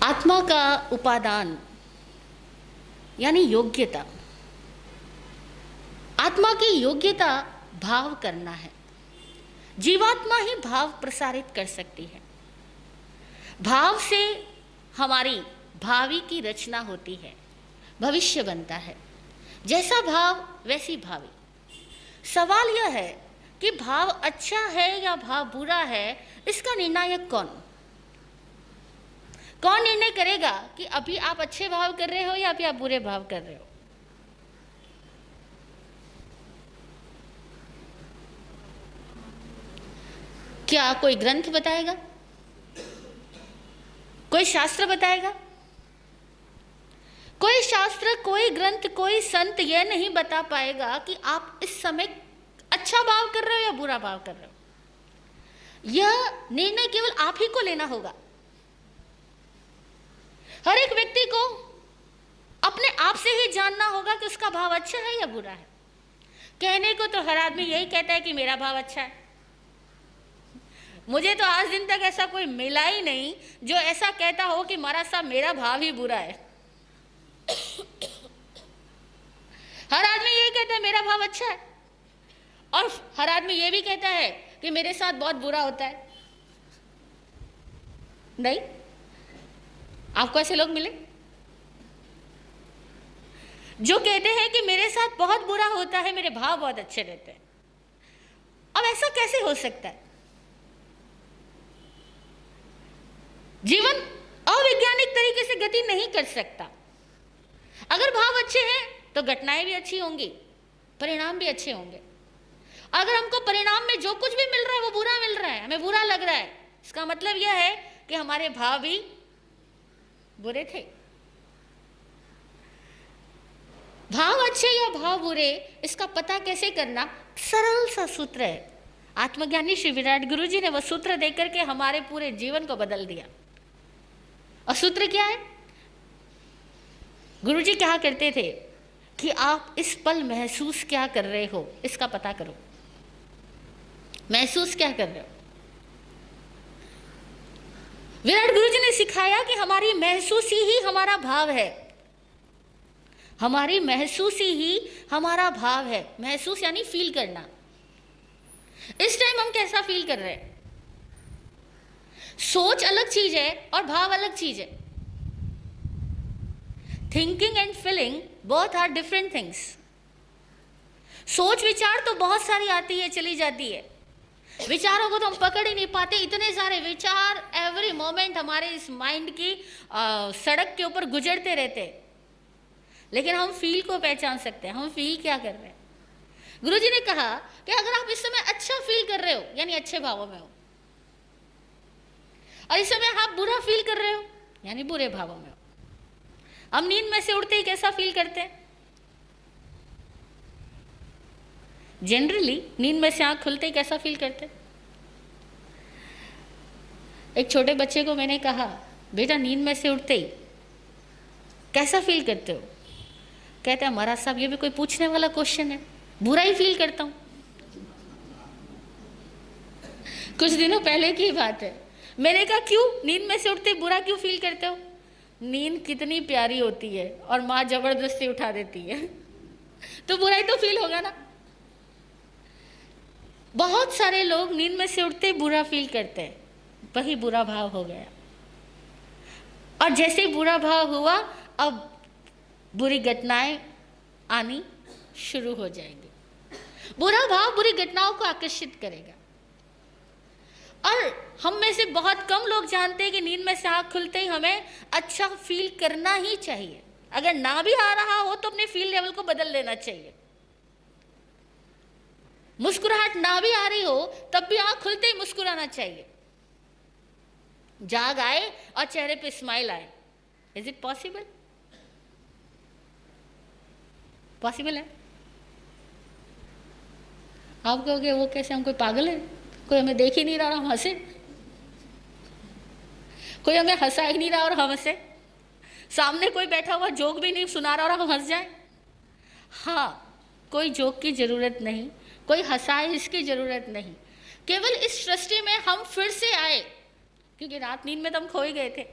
आत्मा का उपादान यानी योग्यता। आत्मा की योग्यता भाव करना है। जीवात्मा ही भाव प्रसारित कर सकती है। भाव से हमारी भावी की रचना होती है, भविष्य बनता है। जैसा भाव वैसी भावी। सवाल यह है कि भाव अच्छा है या भाव बुरा है, इसका निर्णायक कौन? कौन निर्णय करेगा कि अभी आप अच्छे भाव कर रहे हो या अभी आप बुरे भाव कर रहे हो? क्या कोई ग्रंथ बताएगा? कोई शास्त्र बताएगा? कोई शास्त्र, कोई ग्रंथ, कोई संत यह नहीं बता पाएगा कि आप इस समय अच्छा भाव कर रहे हो या बुरा भाव कर रहे हो। यह निर्णय केवल आप ही को लेना होगा। हर एक व्यक्ति को अपने आप से ही जानना होगा कि उसका भाव अच्छा है या बुरा है। कहने को तो हर आदमी यही कहता है कि मेरा भाव अच्छा है। मुझे तो आज दिन तक ऐसा कोई मिला ही नहीं जो ऐसा कहता हो कि महाराज साहब मेरा भाव ही बुरा है। हर आदमी यही कहता है मेरा भाव अच्छा है, और हर आदमी ये भी कहता है कि मेरे साथ बहुत बुरा होता है। नहीं, आपको ऐसे लोग मिले जो कहते हैं कि मेरे साथ बहुत बुरा होता है, मेरे भाव बहुत अच्छे रहते हैं? अब ऐसा कैसे हो सकता है? जीवन अवैज्ञानिक तरीके से गति नहीं कर सकता। अगर भाव अच्छे हैं तो घटनाएं भी अच्छी होंगी, परिणाम भी अच्छे होंगे। अगर हमको परिणाम में जो कुछ भी मिल रहा है वो बुरा मिल रहा है, हमें बुरा लग रहा है, इसका मतलब यह है कि हमारे भाव भी बुरे थे। भाव अच्छे या भाव बुरे, इसका पता कैसे करना? सरल सा सूत्र है। आत्मज्ञानी श्री विराट गुरु जी ने वह सूत्र देकर के हमारे पूरे जीवन को बदल दिया। और सूत्र क्या है? गुरु जी कहा करते थे कि आप इस पल महसूस क्या कर रहे हो, इसका पता करो। महसूस क्या कर रहे हो? विराट गुरु जी ने सिखाया कि हमारी महसूसी ही हमारा भाव है। हमारी महसूसी ही हमारा भाव है। महसूस यानी फील करना। इस टाइम हम कैसा फील कर रहे हैं? सोच अलग चीज है और भाव अलग चीज है। Thinking and feeling both are different things. सोच विचार तो बहुत सारी आती है, चली जाती है। विचारों को तो हम पकड़ ही नहीं पाते। इतने सारे विचार एवरी मोमेंट हमारे इस माइंड की सड़क के ऊपर गुजरते रहते हैं, लेकिन हम फील को पहचान सकते हैं। हम फील क्या कर रहे हैं? गुरुजी ने कहा कि अगर आप इस समय अच्छा फील कर रहे हो यानी अच्छे भावों में हो, और इस समय आप बुरा फील कर रहे हो यानी बुरे भावों में हो। हम नींद में से उठते ही कैसा फील करते हैं? जनरली नींद में से आंख खुलते ही कैसा फील करते हैं? एक छोटे बच्चे को मैंने कहा, बेटा नींद में से उठते ही कैसा फील करते हो? कहता है, महाराज साहब ये भी कोई पूछने वाला क्वेश्चन है, बुरा ही फील करता हूं। कुछ दिनों पहले की बात है। मैंने कहा क्यों नींद में से उठते बुरा क्यों फील करते हो? नींद कितनी प्यारी होती है और माँ जबरदस्ती उठा देती है तो बुरा ही तो फील होगा ना। बहुत सारे लोग नींद में से उठते बुरा फील करते हैं, वही बुरा भाव हो गया। और जैसे बुरा भाव हुआ, अब बुरी घटनाएं आनी शुरू हो जाएंगी। बुरा भाव बुरी घटनाओं को आकर्षित करेगा। और हम में से बहुत कम लोग जानते हैं कि नींद में से आँख खुलते ही हमें अच्छा फील करना ही चाहिए। अगर ना भी आ रहा हो तो अपने फील लेवल को बदल लेना चाहिए। मुस्कुराहट ना भी आ रही हो तब भी आँख खुलते ही मुस्कुराना चाहिए। जाग आए और चेहरे पे स्माइल आए। Is it possible? पॉसिबल है? आप कहोगे वो कैसे, हम कोई पागल है? कोई हमें देख ही नहीं रहा और हम हंसे? कोई हमें हंसा ही नहीं रहा और हम हंसे? सामने कोई बैठा हुआ जोक भी नहीं सुना रहा और हम हंस जाए? हाँ, कोई जोक की जरूरत नहीं, कोई हंसाए इसकी जरूरत नहीं। केवल इस सृष्टि में हम फिर से आए, क्योंकि रात नींद में तो हम खो ही गए थे।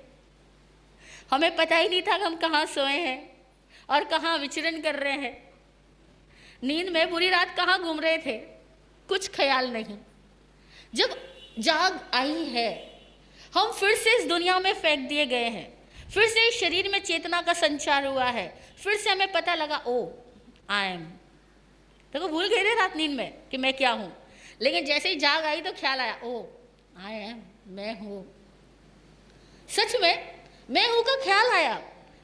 हमें पता ही नहीं था कि हम कहाँ सोए हैं और कहाँ विचरण कर रहे हैं। नींद में पूरी रात कहाँ घूम रहे थे, कुछ ख्याल नहीं। जब जाग आई है, हम फिर से इस दुनिया में फेंक दिए गए हैं, फिर से इस शरीर में चेतना का संचार हुआ है, फिर से हमें पता लगा ओ आई एम। देखो भूल गए थे रात नींद में कि मैं क्या हूँ, लेकिन जैसे ही जाग आई तो ख्याल आया ओ आई एम, मैं हूँ। सच में मैं हूँ का ख्याल आया।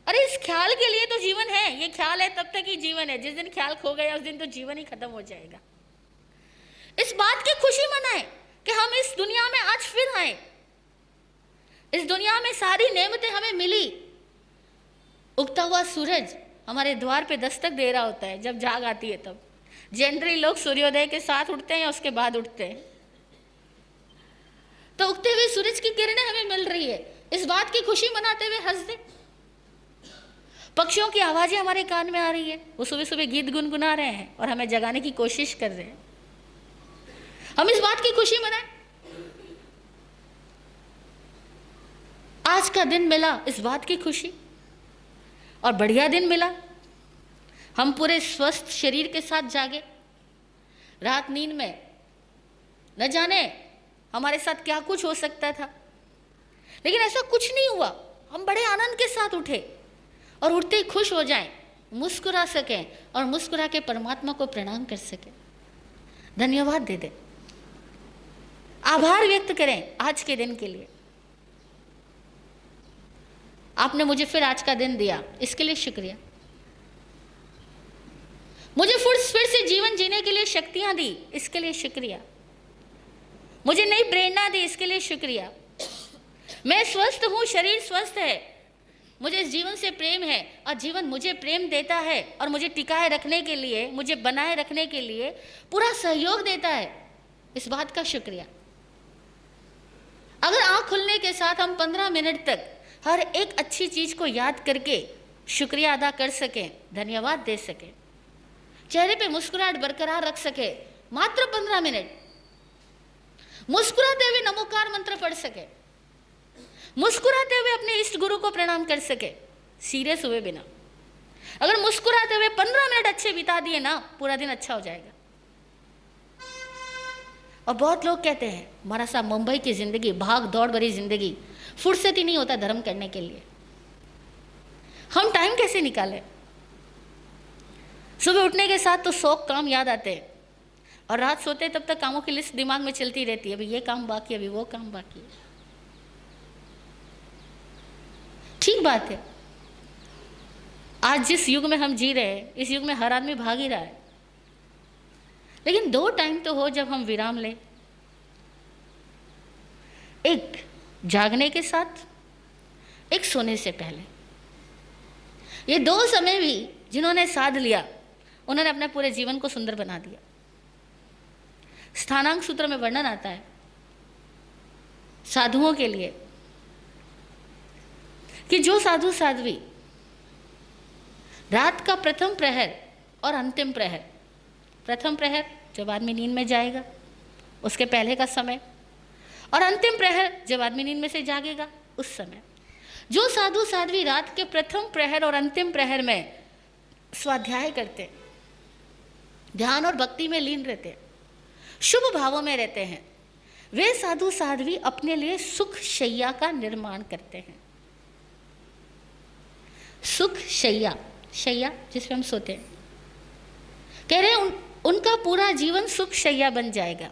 अरे इस ख्याल के लिए तो जीवन है, ये ख्याल है तब तक ही जीवन है, जिस दिन ख्याल खो गया उस दिन तो जीवन ही खत्म हो जाएगा। इस बात की खुशी मनाएं कि हम इस दुनिया में आज फिर आए। इस दुनिया में सारी नेमतें हमें मिली। उगता हुआ सूरज हमारे द्वार पे दस्तक दे रहा होता है जब जाग आती है तब। जनरली लोग सूर्योदय के साथ उठते हैं या उसके बाद उठते हैं, तो उगते हुए सूरज की किरणें हमें मिल रही है। इस बात की खुशी मनाते हुए हंस दे। पक्षियों की आवाजें हमारे कान में आ रही है, वो सुबह सुबह गीत गुनगुना रहे हैं और हमें जगाने की कोशिश कर रहे हैं। हम इस बात की खुशी मनाएं। आज का दिन मिला इस बात की खुशी, और बढ़िया दिन मिला। हम पूरे स्वस्थ शरीर के साथ जागे। रात नींद में न जाने हमारे साथ क्या कुछ हो सकता था, लेकिन ऐसा कुछ नहीं हुआ। हम बड़े आनंद के साथ उठे और उठते ही खुश हो जाएं, मुस्कुरा सकें और मुस्कुरा के परमात्मा को प्रणाम कर सकें, धन्यवाद दे दें, आभार व्यक्त करें आज के दिन के लिए। आपने मुझे फिर आज का दिन दिया, इसके लिए शुक्रिया। मुझे फिर से जीवन जीने के लिए शक्तियां दी, इसके लिए शुक्रिया। मुझे नई प्रेरणा दी, इसके लिए शुक्रिया। मैं स्वस्थ हूं, शरीर स्वस्थ है, मुझे इस जीवन से प्रेम है और जीवन मुझे प्रेम देता है और मुझे टिकाए रखने के लिए, मुझे बनाए रखने के लिए पूरा सहयोग देता है, इस बात का शुक्रिया। अगर आंख खुलने के साथ हम 15 मिनट तक हर एक अच्छी चीज को याद करके शुक्रिया अदा कर सकें, धन्यवाद दे सकें, चेहरे पे मुस्कुराहट बरकरार रख सके, मात्र 15 मिनट मुस्कुराते हुए नमोकार मंत्र पढ़ सके, मुस्कुराते हुए अपने इष्ट गुरु को प्रणाम कर सके, सीरियस हुए बिना। अगर मुस्कुराते हुए 15 मिनट अच्छे बिता दिए ना, पूरा दिन अच्छा हो जाएगा। और बहुत लोग कहते हैं हमारा साहब मुंबई की जिंदगी, भाग दौड़ भरी जिंदगी, फुर्सत ही नहीं होता धर्म करने के लिए। हम टाइम कैसे निकालें? सुबह उठने के साथ तो 100 काम याद आते हैं और रात सोते तब तक कामों की लिस्ट दिमाग में चलती रहती है, अभी ये काम बाकी, अभी वो काम बाकी है। ठीक बात है, आज जिस युग में हम जी रहे हैं, इस युग में हर आदमी भाग ही रहा है, लेकिन 2 टाइम तो हो जब हम विराम लें। एक जागने के साथ, एक सोने से पहले। ये 2 समय भी जिन्होंने साध लिया उन्होंने अपने पूरे जीवन को सुंदर बना दिया। स्थानांक सूत्र में वर्णन आता है साधुओं के लिए कि जो साधु साध्वी रात का प्रथम प्रहर और अंतिम प्रहर, प्रथम प्रहर जब आदमी नींद में जाएगा उसके पहले का समय, और अंतिम प्रहर जब आदमी नींद में से जागेगा उस समय, जो साधु साध्वी रात के प्रथम प्रहर और अंतिम प्रहर में स्वाध्याय करते, ध्यान और भक्ति में लीन रहते, शुभ भावों में रहते हैं, वे साधु साध्वी अपने लिए सुख शैया का निर्माण करते हैं। सुख शैया, शैया जिस पे हम सोते हैं, कह रहे हैं उनका पूरा जीवन सुख शैया बन जाएगा।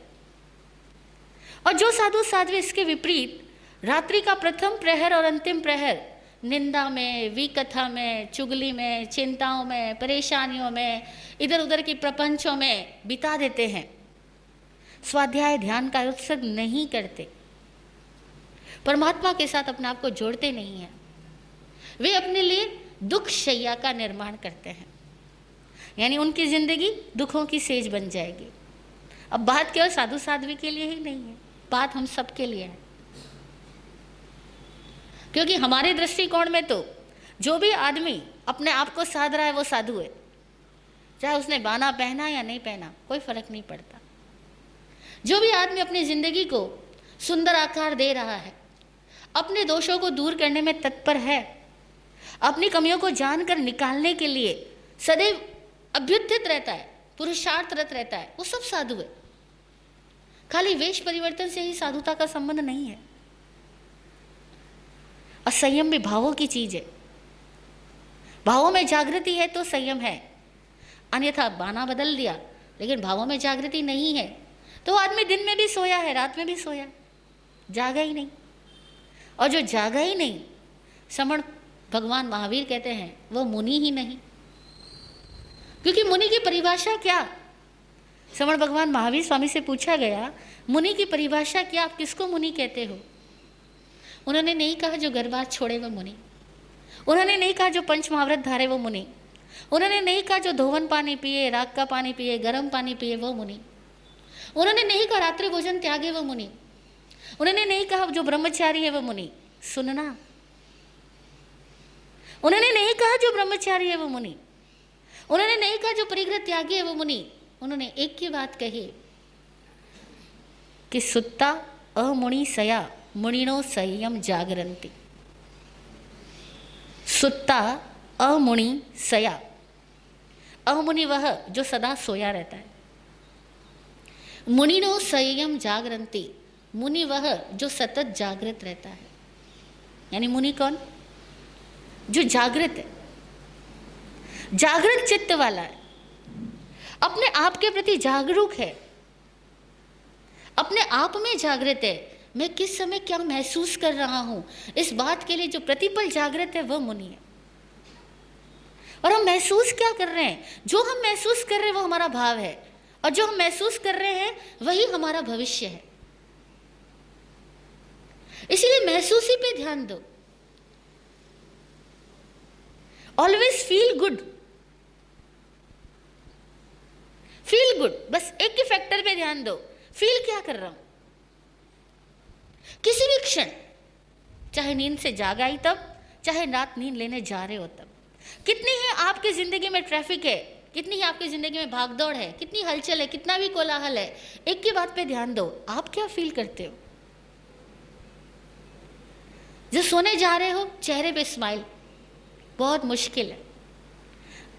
और जो साधु साध्वी इसके विपरीत रात्रि का प्रथम प्रहर और अंतिम प्रहर निंदा में, विकथा में, चुगली में, चिंताओं में, परेशानियों में, इधर उधर की प्रपंचों में बिता देते हैं, स्वाध्याय ध्यान का उत्सर्ग नहीं करते, परमात्मा के साथ अपने आप को जोड़ते नहीं हैं, वे अपने लिए दुख शैया का निर्माण करते हैं। यानी उनकी जिंदगी दुखों की सेज बन जाएगी। अब बात केवल साधु साध्वी के लिए ही नहीं है, बात हम सब के लिए है, क्योंकि हमारे दृष्टिकोण में तो जो भी आदमी अपने आप को साध रहा है वो साधु है, चाहे उसने बाना पहना या नहीं पहना, कोई फर्क नहीं पड़ता। जो भी आदमी अपनी जिंदगी को सुंदर आकार दे रहा है, अपने दोषों को दूर करने में तत्पर है, अपनी कमियों को जानकर निकालने के लिए सदैव अभ्युत्थित रहता है, पुरुषार्थरत रहता है, वो सब साधु है। खाली वेश परिवर्तन से ही साधुता का संबंध नहीं है। और संयम भी भावों की चीज है। भावों में जागृति है तो संयम है, अन्यथा बाना बदल दिया लेकिन भावों में जागृति नहीं है तो आदमी दिन में भी सोया है, रात में भी सोया, जागा ही नहीं। और जो जागा ही नहीं, श्रमण भगवान महावीर कहते हैं वो मुनि ही नहीं। क्योंकि मुनि की परिभाषा क्या? श्रमण भगवान महावीर स्वामी से पूछा गया, मुनि की परिभाषा क्या, आप किसको मुनि कहते हो? उन्होंने नहीं कहा जो गर्भात छोड़े वो मुनि, उन्होंने नहीं कहा जो पंच महाव्रत धारे वो मुनि, उन्होंने नहीं कहा जो धोवन पानी पिए, राग का पानी पिए, गर्म पानी पिए वो मुनि, उन्होंने नहीं कहा रात्रि भोजन त्यागे वो मुनि, उन्होंने नहीं कहा जो ब्रह्मचारी है वो मुनि। सुनना, उन्होंने नहीं कहा जो ब्रह्मचारी है वो मुनि, उन्होंने नहीं कहा जो परिग्रह त्यागी है वो मुनि। उन्होंने एक ही बात कही कि सुत्ता अमुनि सया मुनिनो संयम जागरन्ति। सुत्ता अमुनि सया, अमुनि वह जो सदा सोया रहता है, मुनिनो संयम जागरन्ति, मुनि वह जो सतत जागृत रहता है। यानी मुनि कौन? जो जागृत है, जागृत चित्त वाला है, अपने आप के प्रति जागरूक है, अपने आप में जागृत है। मैं किस समय क्या महसूस कर रहा हूं, इस बात के लिए जो प्रतिपल जागृत है वह मुनि है। और हम महसूस क्या कर रहे हैं? जो हम महसूस कर रहे हैं वो हमारा भाव है, और जो हम महसूस कर रहे हैं वही हमारा भविष्य है। इसीलिए महसूसी पे ध्यान दो। Always feel good, feel good, बस एक ही फैक्टर पे ध्यान दो, फील क्या कर रहा हूं। किसी भी क्षण, चाहे नींद से जागा ही तब, चाहे रात नींद लेने जा रहे हो तब, कितनी ही आपकी जिंदगी में ट्रैफिक है, कितनी ही आपकी जिंदगी में भागदौड़ है, कितनी हलचल है, कितना भी कोलाहल है, एक ही बात पे ध्यान दो, आप क्या फील करते हो। जो सोने जा रहे हो, चेहरे पे स्माइल, बहुत मुश्किल है।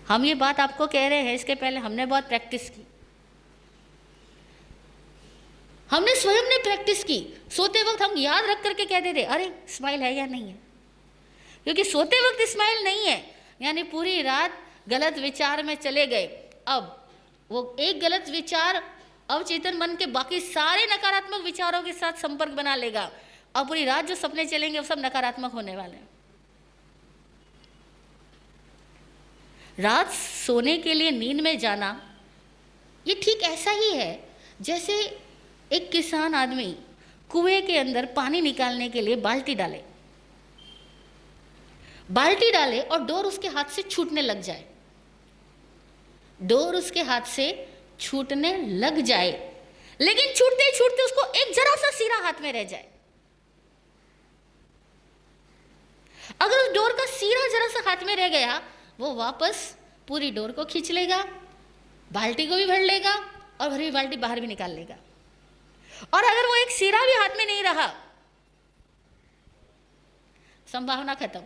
हम ये बात आपको कह रहे हैं, इसके पहले हमने बहुत प्रैक्टिस की, हमने स्वयं ने प्रैक्टिस की। सोते वक्त हम याद रख करके कहते थे अरे स्माइल है या नहीं है, क्योंकि सोते वक्त स्माइल नहीं है यानी पूरी रात गलत विचार में चले गए। अब वो एक गलत विचार अवचेतन मन के बाकी सारे नकारात्मक विचारों के साथ संपर्क बना लेगा, और पूरी रात जो सपने चलेंगे वो सब नकारात्मक होने वाले हैं। रात सोने के लिए नींद में जाना ये ठीक ऐसा ही है जैसे एक किसान आदमी कुएं के अंदर पानी निकालने के लिए बाल्टी डाले और डोर उसके हाथ से छूटने लग जाए, डोर उसके हाथ से छूटने लग जाए, लेकिन छूटते छूटते उसको एक जरा सा सिरा हाथ में रह जाए। अगर उस डोर का सिरा जरा सा हाथ में रह गया, वो वापस पूरी डोर को खींच लेगा, बाल्टी को भी भर लेगा और भरी हुई बाल्टी बाहर भी निकाल लेगा। और अगर वो एक सिरा भी हाथ में नहीं रहा, संभावना खत्म,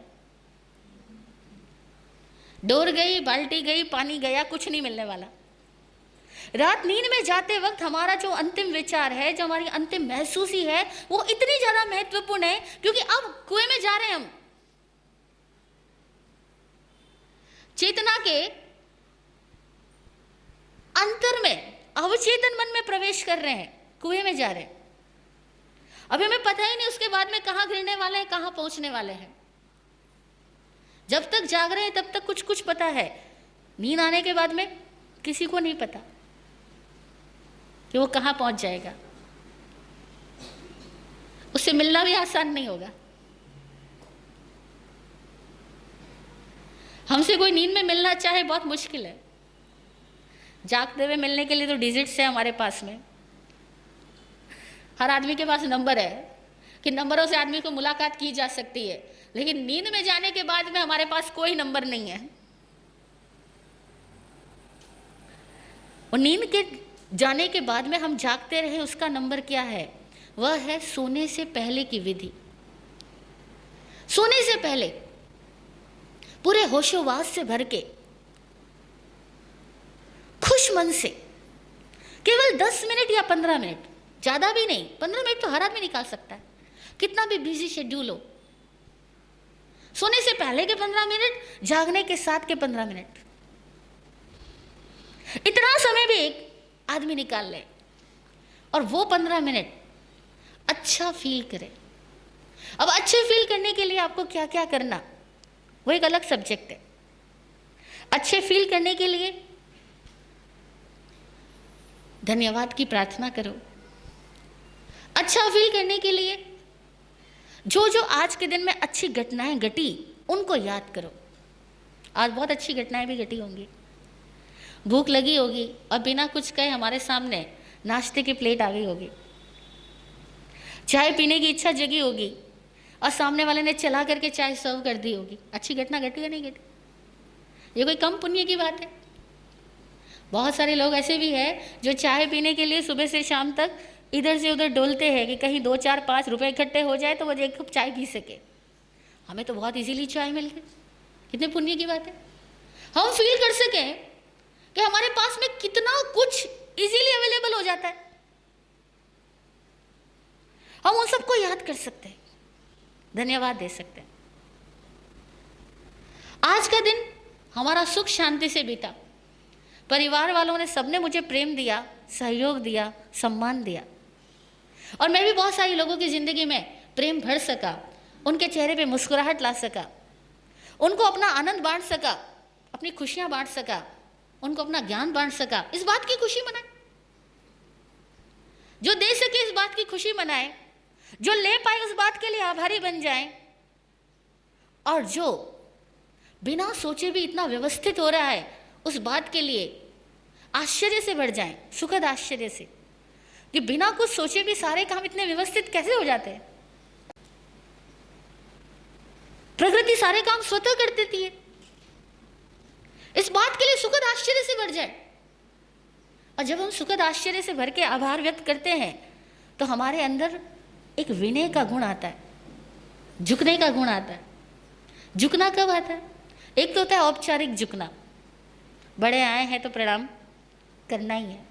डोर गई, बाल्टी गई, पानी गया, कुछ नहीं मिलने वाला। रात नींद में जाते वक्त हमारा जो अंतिम विचार है, जो हमारी अंतिम महसूसी है, वो इतनी ज्यादा महत्वपूर्ण है क्योंकि अब कुएं में जा रहे हैं हम, चेतना के अंतर में, अवचेतन मन में प्रवेश कर रहे हैं, कुएं में जा रहे हैं। अभी हमें पता ही नहीं उसके बाद में कहां गिरने वाले हैं, कहां पहुंचने वाले हैं। जब तक जाग रहे हैं तब तक कुछ कुछ पता है, नींद आने के बाद में किसी को नहीं पता कि वो कहां पहुंच जाएगा। उससे मिलना भी आसान नहीं होगा। हमसे कोई नींद में मिलना चाहे बहुत मुश्किल है। जागते हुए मिलने के लिए तो डिजिट्स है हमारे पास में, हर आदमी के पास नंबर है कि नंबरों से आदमी को मुलाकात की जा सकती है, लेकिन नींद में जाने के बाद में हमारे पास कोई नंबर नहीं है। और नींद के जाने के बाद में हम जागते रहे, उसका नंबर क्या है? वह है सोने से पहले की विधि। सोने से पहले पूरे होशोवास से भर के, खुश मन से, केवल 10 मिनट या 15 मिनट, ज़्यादा भी नहीं, 15 मिनट तो हर आदमी निकाल सकता है, कितना भी बिजी शेड्यूल हो। सोने से पहले के 15 मिनट, जागने के साथ के 15 मिनट, इतना समय भी एक आदमी निकाल ले और वो 15 मिनट अच्छा फील करे। अब अच्छे फील करने के लिए आपको क्या क्या करना, वो एक अलग सब्जेक्ट है। अच्छे फील करने के लिए धन्यवाद की प्रार्थना करो। अच्छा फील करने के लिए जो जो आज के दिन में अच्छी घटनाएं घटी उनको याद करो। आज बहुत अच्छी घटनाएं भी घटी होंगी, भूख लगी होगी और बिना कुछ कहे हमारे सामने नाश्ते की प्लेट आ गई होगी, चाय पीने की इच्छा जगी होगी और सामने वाले ने चला करके चाय सर्व कर दी होगी। अच्छी घटना घटी या नहीं घटी? ये कोई कम पुण्य की बात है? बहुत सारे लोग ऐसे भी हैं जो चाय पीने के लिए सुबह से शाम तक इधर से उधर डोलते हैं कि कहीं 2 4 5 रुपए इकट्ठे हो जाए तो वो एक कप चाय पी सके। हमें तो बहुत इजीली चाय मिल गई, कितने पुण्य की बात है। हम फील कर सकें कि हमारे पास में कितना कुछ इजीली अवेलेबल हो जाता है, हम उन सबको याद कर सकते हैं, धन्यवाद दे सकते हैं। आज का दिन हमारा सुख शांति से बीता, परिवार वालों ने सबने मुझे प्रेम दिया, सहयोग दिया, सम्मान दिया और मैं भी बहुत सारी लोगों की ज़िंदगी में प्रेम भर सका, उनके चेहरे पे मुस्कुराहट ला सका, उनको अपना आनंद बांट सका, अपनी खुशियां बांट सका, उनको अपना ज्ञान बांट सका। इस बात की खुशी मनाए, जो दे सके इस बात की खुशी मनाए, जो ले पाए उस बात के लिए आभारी बन जाए, और जो बिना सोचे भी इतना व्यवस्थित हो रहा है उस बात के लिए आश्चर्य से बढ़ जाएं, सुखद आश्चर्य से, कि बिना कुछ सोचे भी सारे काम इतने व्यवस्थित कैसे हो जाते हैं। प्रकृति सारे काम स्वतः कर देती है, इस बात के लिए सुखद आश्चर्य से भर जाए। और जब हम सुखद आश्चर्य से भर के आभार व्यक्त करते हैं तो हमारे अंदर एक विनय का गुण आता है, झुकने का गुण आता है। झुकना कब आता है? एक तो होता है औपचारिक झुकना, बड़े आए हैं तो प्रणाम करना ही है।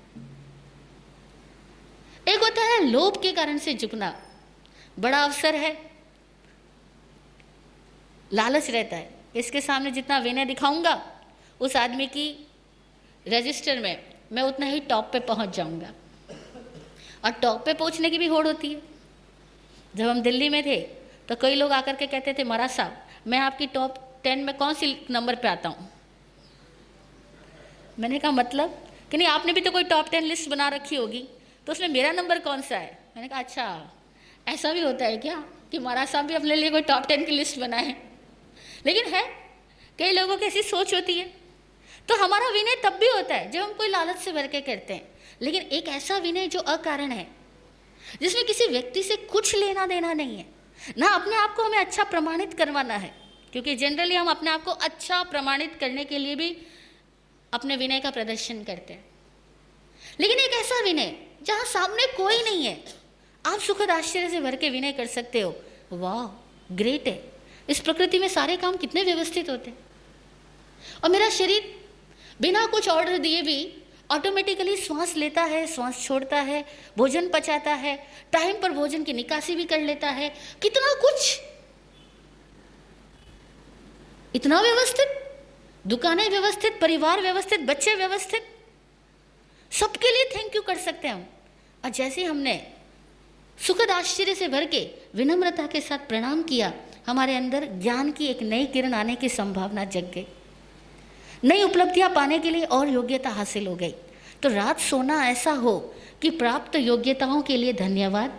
एक होता है लोभ के कारण से झुकना, बड़ा अवसर है, लालच रहता है, इसके सामने जितना विनय दिखाऊंगा उस आदमी की रजिस्टर में मैं उतना ही टॉप पे पहुंच जाऊंगा। और टॉप पे पहुंचने की भी होड़ होती है। जब हम दिल्ली में थे तो कई लोग आकर के कहते थे, महाराज साहब मैं आपकी टॉप 10 में कौन सी नंबर पे आता हूँ? मैंने कहा मतलब कि नहीं, आपने भी तो कोई टॉप 10 लिस्ट बना रखी होगी, तो उसमें मेरा नंबर कौन सा है? मैंने कहा अच्छा ऐसा भी होता है क्या कि महाराज साहब भी अपने लिए कोई टॉप 10 की लिस्ट बनाए? लेकिन है, कई लोगों की ऐसी सोच होती है। तो हमारा विनय तब भी होता है जब हम कोई लालच से भर के करते हैं, लेकिन एक ऐसा विनय जो अकारण है, जिसमें किसी व्यक्ति से कुछ लेना देना नहीं है, ना अपने आप को हमें अच्छा प्रमाणित करवाना है, क्योंकि जनरली हम अपने आप को अच्छा प्रमाणित करने के लिए भी अपने विनय का प्रदर्शन करते हैं। लेकिन एक ऐसा विनय जहाँ सामने कोई नहीं है, आप सुखद आश्चर्य से भर के विनय कर सकते हो। वाह ग्रेट है, इस प्रकृति में सारे काम कितने व्यवस्थित होते हैं। और मेरा शरीर बिना कुछ ऑर्डर दिए भी ऑटोमेटिकली श्वास लेता है, श्वास छोड़ता है, भोजन पचाता है, टाइम पर भोजन की निकासी भी कर लेता है। कितना कुछ, इतना व्यवस्थित, दुकानें व्यवस्थित, परिवार व्यवस्थित, बच्चे व्यवस्थित, सबके लिए थैंक यू कर सकते हैं हम। और जैसे हमने सुखद आश्चर्य से भर के विनम्रता के साथ प्रणाम किया, हमारे अंदर ज्ञान की एक नई किरण आने की संभावना जग गई, नई उपलब्धियां पाने के लिए और योग्यता हासिल हो गई। तो रात सोना ऐसा हो कि प्राप्त योग्यताओं के लिए धन्यवाद,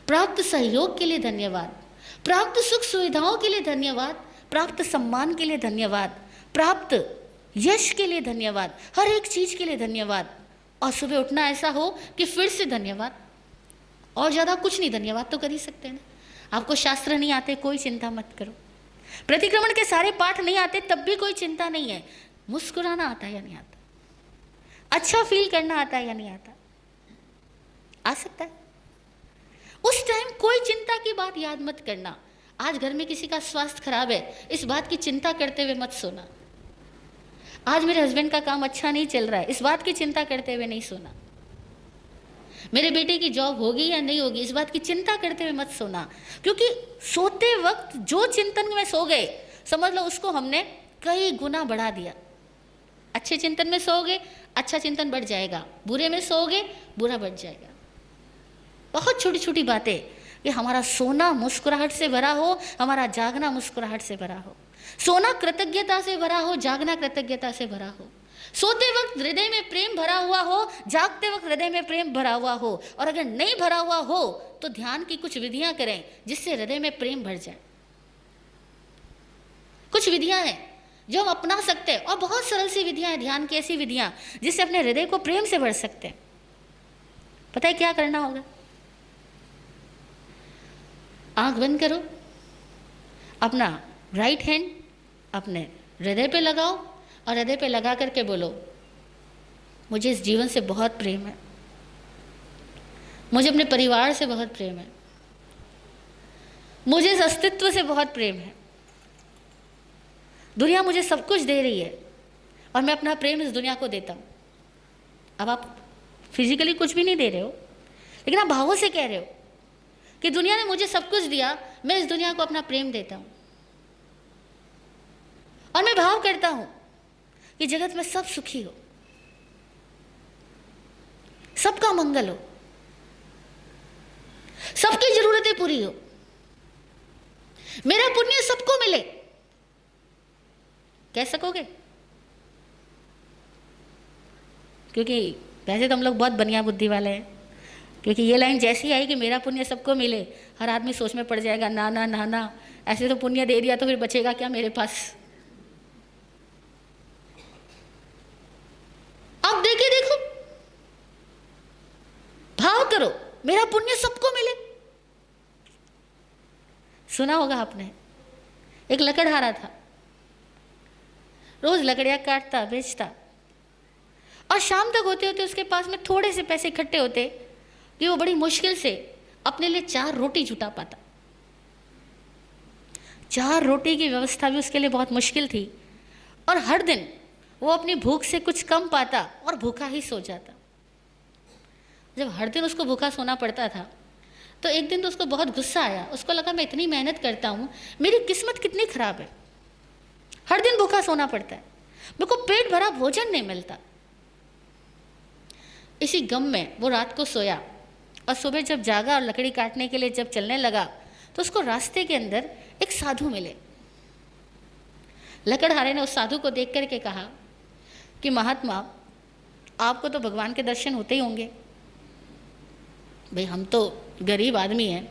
प्राप्त सहयोग के लिए धन्यवाद, प्राप्त सुख सुविधाओं के लिए धन्यवाद, प्राप्त सम्मान के लिए धन्यवाद, प्राप्त यश के लिए धन्यवाद, हर एक चीज के लिए धन्यवाद। और सुबह उठना ऐसा हो कि फिर से धन्यवाद, और ज़्यादा कुछ नहीं, धन्यवाद तो कर ही सकते हैं ना। आपको शास्त्र नहीं आते, कोई चिंता मत करो। प्रतिक्रमण के सारे पाठ नहीं आते, तब भी कोई चिंता नहीं है। मुस्कुराना आता है या नहीं आता? अच्छा फील करना आता है या नहीं आता? आ सकता है। उस टाइम कोई चिंता की बात याद मत करना, आज घर में किसी का स्वास्थ्य खराब है, इस बात की चिंता करते हुए मत सोना। आज मेरे हस्बैंड का काम अच्छा नहीं चल रहा है, इस बात की चिंता करते हुए नहीं सोना। मेरे बेटे की जॉब होगी या नहीं होगी, इस बात की चिंता करते हुए मत सोना। क्योंकि सोते वक्त जो चिंतन में सो गए, समझ लो उसको हमने कई गुना बढ़ा दिया। अच्छे चिंतन में सोओगे, अच्छा चिंतन बढ़ जाएगा, बुरे में सोओगे, बुरा बढ़ जाएगा। बहुत छोटी छोटी बातें कि हमारा सोना मुस्कुराहट से भरा हो, हमारा जागना मुस्कुराहट से भरा हो। सोना कृतज्ञता से भरा हो, जागना कृतज्ञता से भरा हो। सोते वक्त हृदय में प्रेम भरा हुआ हो, जागते वक्त हृदय में प्रेम भरा हुआ हो। और अगर नहीं भरा हुआ हो तो ध्यान की कुछ विधियां करें जिससे हृदय में प्रेम भर जाए। कुछ विधियां हैं जो हम अपना सकते हैं, और बहुत सरल सी विधियां हैं ध्यान की, ऐसी विधियां जिससे अपने हृदय को प्रेम से भर सकते हैं। पता है क्या करना होगा? आंख बंद करो, अपना राइट हैंड अपने हृदय पे लगाओ और हृदय पे लगा करके बोलो, मुझे इस जीवन से बहुत प्रेम है, मुझे अपने परिवार से बहुत प्रेम है, मुझे इस अस्तित्व से बहुत प्रेम है। दुनिया मुझे सब कुछ दे रही है और मैं अपना प्रेम इस दुनिया को देता हूँ। अब आप फिजिकली कुछ भी नहीं दे रहे हो, लेकिन आप भावों से कह रहे हो कि दुनिया ने मुझे सब कुछ दिया, मैं इस दुनिया को अपना प्रेम देता हूँ। और मैं भाव करता हूँ कि जगत में सब सुखी हो, सबका मंगल हो, सबकी जरूरतें पूरी हो, मेरा पुण्य सबको मिले। कह सकोगे? क्योंकि वैसे तो हम लोग बहुत बनिया बुद्धि वाले हैं, क्योंकि ये लाइन जैसी आई कि मेरा पुण्य सबको मिले, हर आदमी सोच में पड़ जाएगा, ना ना ना ना, ऐसे तो पुण्य दे दिया तो फिर बचेगा क्या मेरे पास। अब देखो, भाव करो मेरा पुण्य सबको मिले। सुना होगा आपने, एक लकड़हारा था, रोज लकड़ियां काटता बेचता, और शाम तक होते होते उसके पास में थोड़े से पैसे इकट्ठे होते कि वो बड़ी मुश्किल से अपने लिए 4 रोटी जुटा पाता। 4 रोटी की व्यवस्था भी उसके लिए बहुत मुश्किल थी, और हर दिन वो अपनी भूख से कुछ कम पाता और भूखा ही सो जाता। जब हर दिन उसको भूखा सोना पड़ता था तो एक दिन तो उसको बहुत गुस्सा आया। उसको लगा मैं इतनी मेहनत करता हूँ, मेरी किस्मत कितनी खराब है, हर दिन भूखा सोना पड़ता है, मेरे को पेट भरा भोजन नहीं मिलता। इसी गम में वो रात को सोया, और सुबह जब जागा और लकड़ी काटने के लिए जब चलने लगा तो उसको रास्ते के अंदर एक साधु मिले। लकड़हारे ने उस साधु को देख करके कहा कि महात्मा, आपको तो भगवान के दर्शन होते ही होंगे, भाई हम तो गरीब आदमी हैं,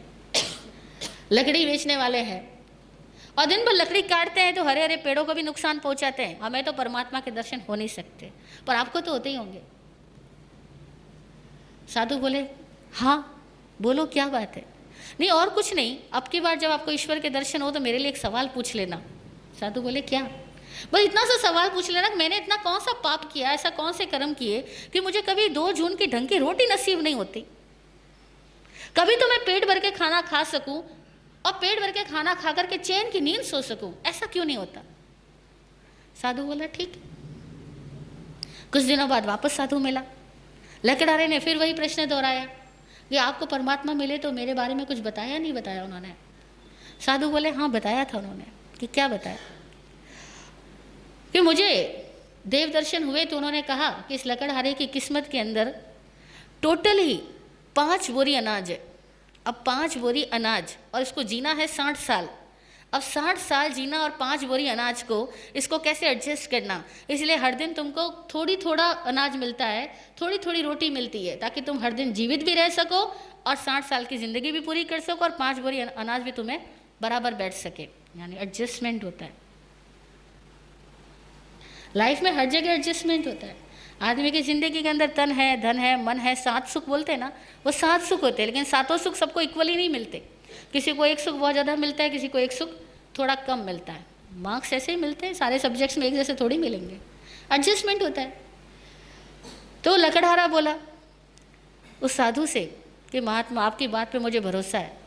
लकड़ी बेचने वाले हैं, और दिन भर लकड़ी काटते हैं तो हरे हरे पेड़ों को भी नुकसान पहुंचाते हैं, हमें तो परमात्मा के दर्शन हो नहीं सकते, पर आपको तो होते ही होंगे। साधु बोले, हाँ बोलो क्या बात है। नहीं और कुछ नहीं, अब की बार जब आपको ईश्वर के दर्शन हो तो मेरे लिए एक सवाल पूछ लेना। साधु बोले, क्या? बस इतना सा सवाल पूछ लेना कि मैंने इतना कौन सा पाप किया, ऐसा कौन से कर्म किए कि मुझे कभी 2 जून की ढंग की रोटी नसीब नहीं होती, कभी तो मैं पेट भर के खाना खा सकूं और पेट भर के खाना खा करके चैन की नींद सो सकूं, ऐसा क्यों नहीं होता? साधु बोला ठीक। कुछ दिनों बाद वापस साधु मिला। लकड़हारे ने फिर वही प्रश्न दोहराया कि आपको परमात्मा मिले तो मेरे बारे में कुछ बताया नहीं बताया उन्होंने? साधु बोले, हाँ बताया था उन्होंने। कि क्या बताया? कि मुझे देव दर्शन हुए तो उन्होंने कहा कि इस लकड़हारे की किस्मत के अंदर टोटल ही 5 बोरी अनाज है। अब 5 बोरी अनाज, और इसको जीना है 60 साल। अब 60 साल जीना और 5 बोरी अनाज को, इसको कैसे एडजस्ट करना? इसलिए हर दिन तुमको थोड़ा अनाज मिलता है, थोड़ी रोटी मिलती है, ताकि तुम हर दिन जीवित भी रह सको और 60 साल की ज़िंदगी भी पूरी कर सको, और 5 बोरी अनाज भी तुम्हें बराबर बैठ सके। यानी एडजस्टमेंट होता है लाइफ में, हर जगह एडजस्टमेंट होता है। आदमी की ज़िंदगी के अंदर तन है, धन है, मन है, 7 सुख बोलते हैं ना, वो 7 सुख होते हैं, लेकिन 7 सुख सबको इक्वली नहीं मिलते। किसी को एक सुख बहुत ज़्यादा मिलता है, किसी को एक सुख थोड़ा कम मिलता है। मार्क्स ऐसे ही मिलते हैं, सारे सब्जेक्ट्स में एक जैसे थोड़ी मिलेंगे, एडजस्टमेंट होता है। तो लकड़हारा बोला उस साधु से कि महात्मा, आपकी बात पे मुझे भरोसा है,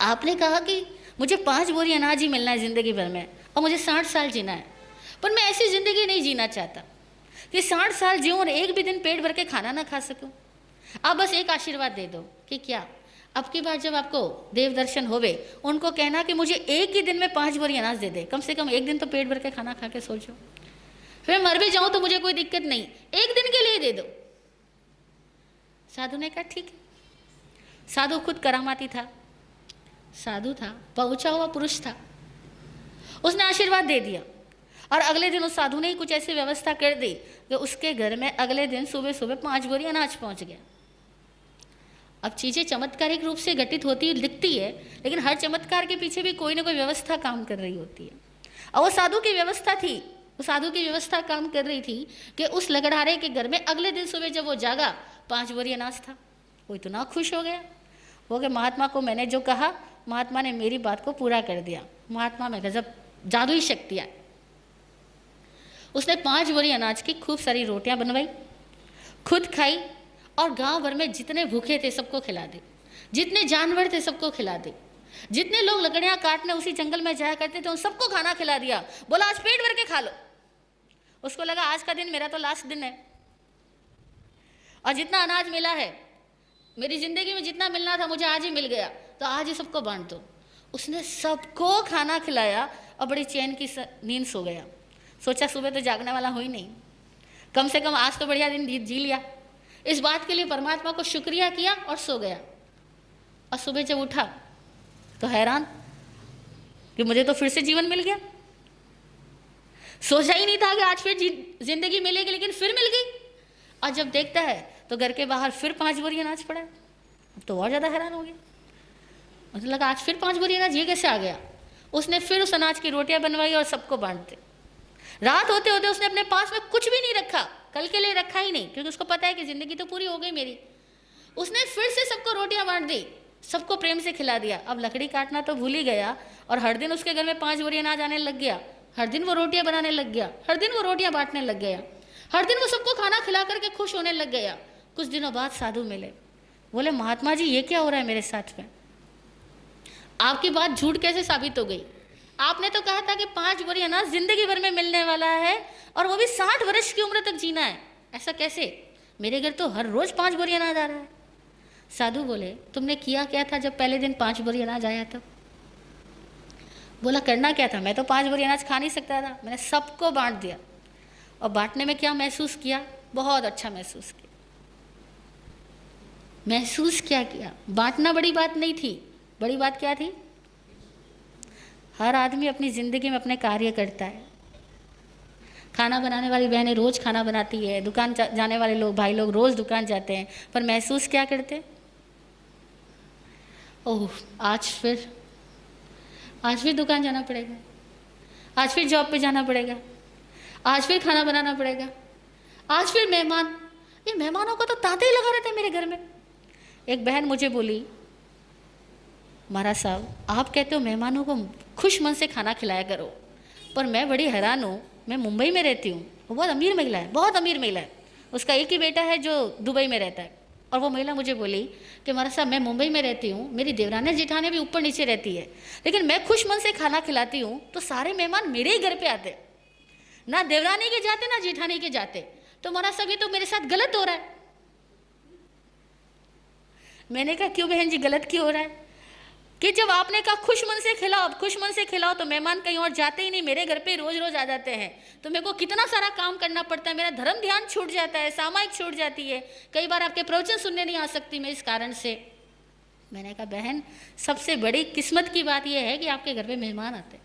आपने कहा कि मुझे 5 बोरी अनाज ही मिलना है ज़िंदगी भर में, और मुझे 60 साल जीना है। पर मैं ऐसी ज़िंदगी नहीं जीना चाहता कि 60 साल जीऊँ और एक भी दिन पेट भर के खाना ना खा सकूँ। आप बस एक आशीर्वाद दे दो कि क्या, अब की बार जब आपको देव दर्शन होवे, उनको कहना कि मुझे एक ही दिन में 5 बोरी अनाज दे दे, कम से कम एक दिन तो पेट भर के खाना खा के सो जाओ। फिर मर भी जाऊँ तो मुझे कोई दिक्कत नहीं, एक दिन के लिए दे दो। साधु ने कहा ठीक है। साधु खुद करामाती था, साधु था, पहुंचा हुआ पुरुष था। उसने आशीर्वाद दे दिया और अगले दिन उस साधु ने ही कुछ ऐसी व्यवस्था कर दी कि उसके घर में अगले दिन सुबह सुबह 5 बोरी अनाज पहुंच गया। अब चीज़ें चमत्कारिक रूप से घटित होती दिखती है, लेकिन हर चमत्कार के पीछे भी कोई ना कोई व्यवस्था काम कर रही होती है। और वो साधु की व्यवस्था थी, वो साधु की व्यवस्था काम कर रही थी कि उस लकड़हारे के घर में अगले दिन सुबह जब वो जागा 5 बोरी अनाज था। वो इतना खुश हो गया, वो कि महात्मा को मैंने जो कहा, महात्मा ने मेरी बात को पूरा कर दिया। महात्मा में गजब जादुई शक्ति है। उसने 5 बोरी अनाज की खूब सारी रोटियां बनवाई, खुद खाई और गांव भर में जितने भूखे थे सबको खिला दी, जितने जानवर थे सबको खिला दी, जितने लोग लकड़ियां काटने उसी जंगल में जाया करते थे उन सबको खाना खिला दिया। बोला आज पेट भर के खा लो। उसको लगा आज का दिन मेरा तो लास्ट दिन है और जितना अनाज मिला है, मेरी जिंदगी में जितना मिलना था मुझे आज ही मिल गया, तो आज ही सबको बांट दो। उसने सबको खाना खिलाया और बड़ी चैन की नींद सो गया। सोचा सुबह तो जागने वाला हो ही नहीं, कम से कम आज तो बढ़िया दिन जी लिया। इस बात के लिए परमात्मा को शुक्रिया किया और सो गया। और सुबह जब उठा तो हैरान कि मुझे तो फिर से जीवन मिल गया। सोचा ही नहीं था कि आज फिर जिंदगी मिलेगी, लेकिन फिर मिल गई। और जब देखता है तो घर के बाहर फिर 5 बोरी अनाज पड़ा है। अब तो और ज़्यादा हैरान हो गया, मुझे लगा आज फिर 5 बोरी अनाज ये कैसे आ गया। उसने फिर उस अनाज की रोटियां बनवाई और सबको बांट दी। रात होते होते उसने अपने पास में कुछ भी नहीं रखा, कल के लिए रखा ही नहीं, क्योंकि उसको पता है कि ज़िंदगी तो पूरी हो गई मेरी। उसने फिर से सबको रोटियां बांट दी, सबको प्रेम से खिला दिया। अब लकड़ी काटना तो भूल ही गया और हर दिन उसके घर में 5 बोरी अनाज आने लग गया। हर दिन वो रोटियां बनाने लग गया, हर दिन वो रोटियां बांटने लग गया, हर दिन वो सबको खाना खिला करके खुश होने लग गया। कुछ दिनों बाद साधु मिले, बोले महात्मा जी ये क्या हो रहा है मेरे साथ में, आपकी बात झूठ कैसे साबित हो गई। आपने तो कहा था कि 5 बोरी अनाज जिंदगी भर में मिलने वाला है और वो भी 60 वर्ष की उम्र तक जीना है, ऐसा कैसे? मेरे घर तो हर रोज 5 बोरी अनाज आ रहा है। साधु बोले तुमने किया क्या था जब पहले दिन 5 बोरी अनाज आया तब? बोला करना क्या था, मैं तो 5 बोरी अनाज खा नहीं सकता था, मैंने सबको बांट दिया। और बांटने में क्या महसूस किया? बहुत अच्छा महसूस किया। महसूस क्या किया? बांटना बड़ी बात नहीं थी, बड़ी बात क्या थी? हर आदमी अपनी ज़िंदगी में अपने कार्य करता है। खाना बनाने वाली बहनें रोज़ खाना बनाती है, दुकान जाने वाले लोग भाई लोग रोज़ दुकान जाते हैं, पर महसूस क्या करते? ओह आज फिर दुकान जाना पड़ेगा, आज फिर जॉब पे जाना पड़ेगा, आज फिर खाना बनाना पड़ेगा, आज फिर मेहमान। ये मेहमानों का तो तांते ही लगा रहता है मेरे घर में। एक बहन मुझे बोली महाराज साहब आप कहते हो मेहमानों को खुश मन से खाना खिलाया करो, पर मैं बड़ी हैरान हूँ, मैं मुंबई में रहती हूँ, वो बहुत अमीर महिला है, बहुत अमीर महिला है, उसका एक ही बेटा है जो दुबई में रहता है। और वो महिला मुझे बोली कि महाराज साहब मैं मुंबई में रहती हूँ, मेरी देवरानी जेठानी भी ऊपर नीचे रहती है, लेकिन मैं खुश मन से खाना खिलाती हूँ तो सारे मेहमान मेरे ही घर पे आते, ना देवरानी के जाते ना जेठानी के जाते। तो महाराज साहब ये तो मेरे साथ गलत हो रहा है। मैंने कहा क्यों बहन जी गलत क्यों हो रहा है? कि जब आपने कहा खुश मन से खिलाओ, खुश मन से खिलाओ, तो मेहमान कहीं और जाते ही नहीं, मेरे घर पे रोज रोज आ जाते हैं, तो मेरे को कितना सारा काम करना पड़ता है, मेरा धर्म ध्यान छूट जाता है, सामायिक छूट जाती है, कई बार आपके प्रवचन सुनने नहीं आ सकती मैं इस कारण से। मैंने कहा बहन सबसे बड़ी किस्मत की बात यह है कि आपके घर पे मेहमान आते हैं।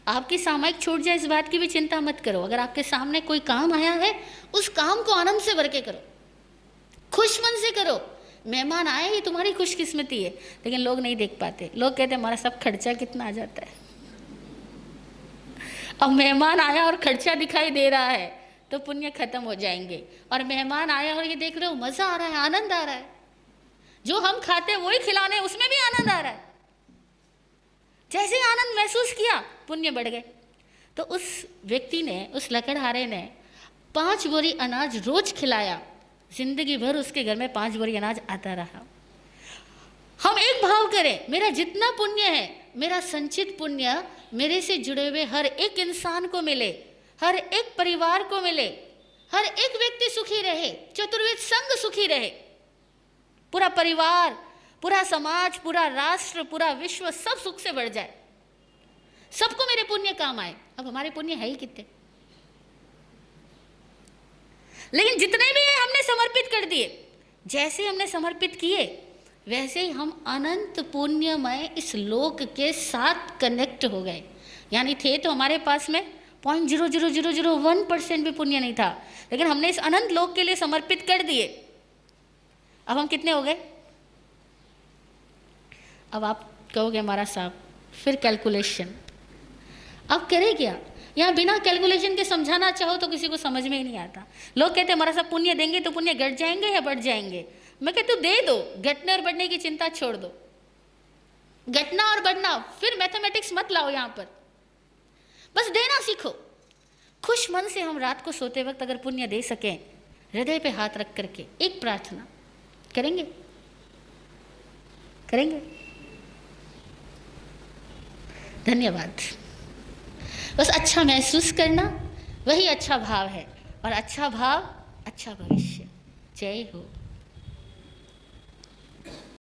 आपकी सामायिक छूट जाए इस बात की भी चिंता मत करो। अगर आपके सामने कोई काम आया है उस काम को आनंद से भर के करो, खुश मन से करो। मेहमान आए ही तुम्हारी खुशकिस्मती है, लेकिन लोग नहीं देख पाते। लोग कहते हैं हमारा सब खर्चा कितना आ जाता है। अब मेहमान आया और खर्चा दिखाई दे रहा है तो पुण्य खत्म हो जाएंगे। और मेहमान आया और ये देख रहे हो मज़ा आ रहा है, आनंद आ रहा है, जो हम खाते हैं वही खिलाने उसमें भी आनंद आ रहा है। जैसे आनंद महसूस किया पुण्य बढ़ गए। तो उस व्यक्ति ने, उस लकड़हारे ने 5 बोरी अनाज रोज खिलाया, जिंदगी भर उसके घर में 5 बोरी अनाज आता रहा। करें, मेरा जितना पुण्य है, मेरा संचित पुण्य मेरे से जुड़े हुए हर एक इंसान को मिले, हर एक परिवार को मिले, हर एक व्यक्ति सुखी रहे, चतुर्वेद संघ सुखी रहे, पूरा परिवार, पूरा समाज, पूरा राष्ट्र, पूरा विश्व सब सुख से बढ़ जाए, सबको मेरे पुण्य काम आए। अब हमारे पुण्य है ही कितने, लेकिन जितने भी हैं हमने समर्पित कर दिए। जैसे हमने समर्पित किए वैसे ही हम अनंत पुण्यमय इस लोक के साथ कनेक्ट हो गए। यानी थे तो हमारे पास में 0.00001% भी पुण्य नहीं था, लेकिन हमने इस अनंत लोक के लिए समर्पित कर दिए। अब हम कितने हो गए? अब आप कहोगे महाराज साहब फिर कैलकुलेशन, अब करे क्या? यहाँ बिना कैलकुलेशन के समझाना चाहो तो किसी को समझ में ही नहीं आता। लोग कहते हैं महाराज साहब पुण्य देंगे तो पुण्य घट जाएंगे या बढ़ जाएंगे। मैं कहती हूँ दे दो, घटने और बढ़ने की चिंता छोड़ दो, घटना और बढ़ना फिर मैथमेटिक्स मत लाओ यहाँ पर, बस देना सीखो। खुश मन से हम रात को सोते वक्त अगर पुण्य दे सकें, हृदय पे हाथ रख करके एक प्रार्थना करेंगे, करेंगे। धन्यवाद। बस अच्छा महसूस करना वही अच्छा भाव है, और अच्छा भाव अच्छा भविष्य। जय हो।